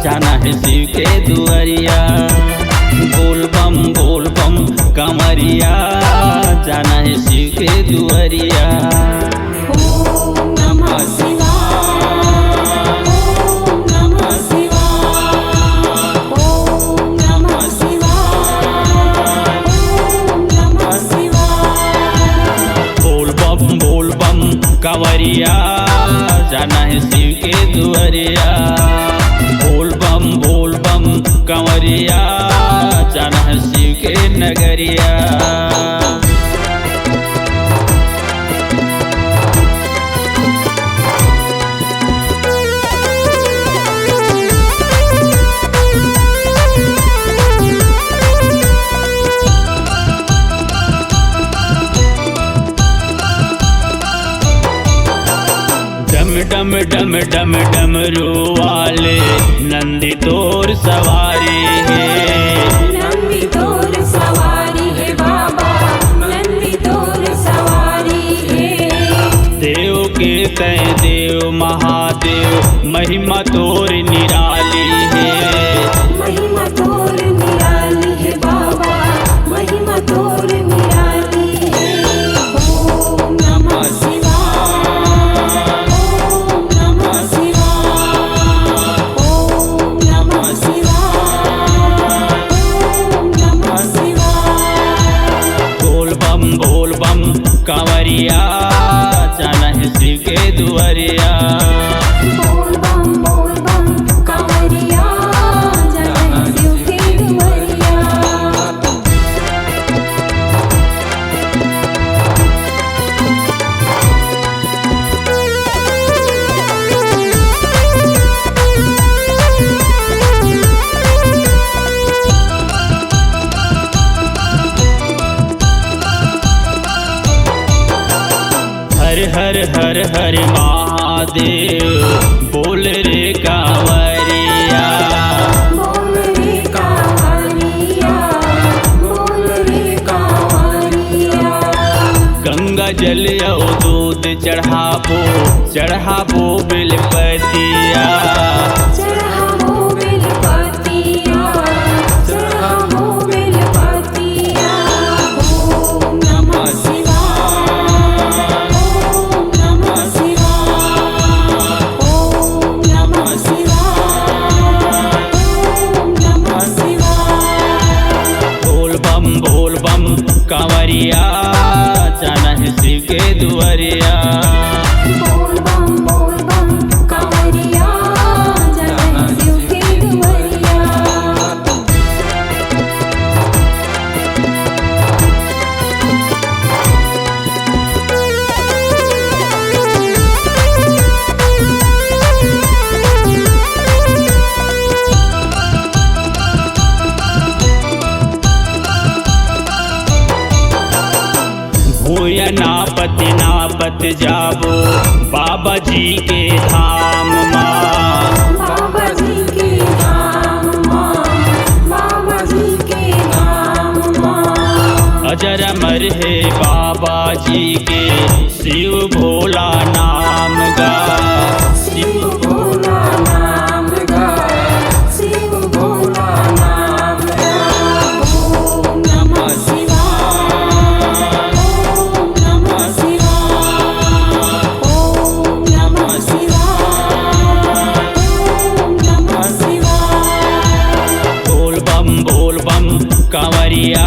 जाना है शिव के दुआरिया। बोल बम कंवरिया, जाना है शिव के दुआरिया। ओम नमः शिवाय, ओम नमः शिवाय, ओम नमः शिवाय, ओम नमः शिवाय। बोल बम कंवरिया, जाना है शिव के दुआरिया। बोल बम कंवरिया, जाना है शिव के नगरिया। डम डम डम डमरू वाले नंदी तोर सवारी है। नंदी तोर सवारी है बाबा, नंदी तोर सवारी है। देव के तय देव महादेव, महिमा तोर निराली है। महिमा तोर निराली है बाबा, महिमा तोर निराली है। ओम नमः शिवाय, ओम नमः शिवाय, ओम नमः शिवाय, ओम नमः शिवाय। बोल बम कंवरिया, जाना है शिव के दुआरिया। बोल बम कंवरिया, जाना है शिव के दुआरिया। हर हर हर महादेव, बोल रे कांवरिया। बोल रे कांवरिया, बोल रे कांवरिया। गंगा जल और दूध चढ़ाबो बेलपतिया। चढ़ाबो बेलपतिया, चढ़ाबो बेलपतिया। ओम नमः शिवाय, ओम नमः शिवाय, ओम नमः शिवाय, ओम नमः शिवाय। बोल बम कंवरिया, जाना है शिव के दुआरिया। बोल बम कंवरिया, जाना है शिव के दुआरिया। भूया नापत जाबो बाबा जी के धाम माँ। बाबा जी के नाम माँ, बाबा जी के नाम माँ। अजर अमर है बाबा जी के, शिव भोला नाम गा। शिव भोला नाम गा, शिव भोला नाम गा। ओम नमः शिवाय, ओम नमः शिवाय, ओम नमः शिवाय, ओम नमः शिवाय। बोल बम कंवरिया,